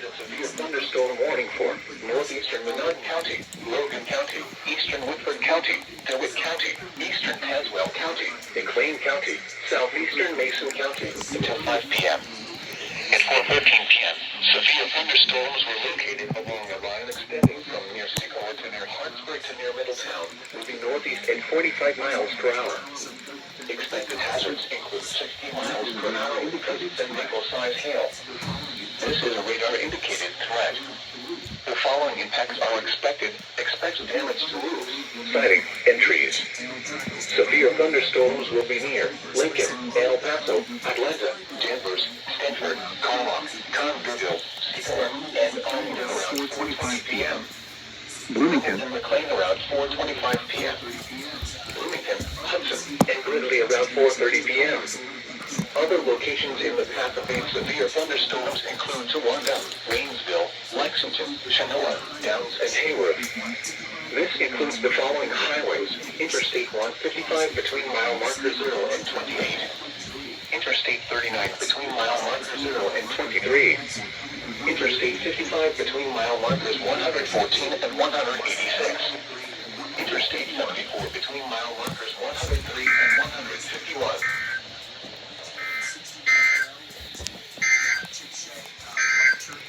issued a severe thunderstorm warning for northeastern Menard County, Logan County, eastern Woodford County, DeWitt County, eastern Tazewell County, McLean County, southeastern Mason County until 5 p.m. At 4:13 p.m., severe thunderstorms were located along a line extending from near Sycamore to near Hartsburg to near Middletown, moving northeast at 45 miles per hour. Expected hazards include 60 miles per hour with presence and nickel-size hail. This is a radar-indicated threat. The following impacts are expected. Expect damage to roofs, siding, and trees. Severe thunderstorms will be near Lincoln, El Paso, Atlanta, Danvers, Stanford, Carmel, Congerville, Sycamore, and Arlington around 4:25 p.m. Bloomington and McLean around 4:25 p.m. Bloomington, Hudson, and Gridley around 4:30 p.m. Other locations in the path of these severe thunderstorms include Towanda, Waynesville, Lexington, Chenoa, Downs, and Hayward. This includes the following highways: Interstate 155 between mile marker 0 and 28. Interstate 39 between mile marker 0 and 23. Interstate 55 between mile markers 114 and 186. Interstate 74 between mile markers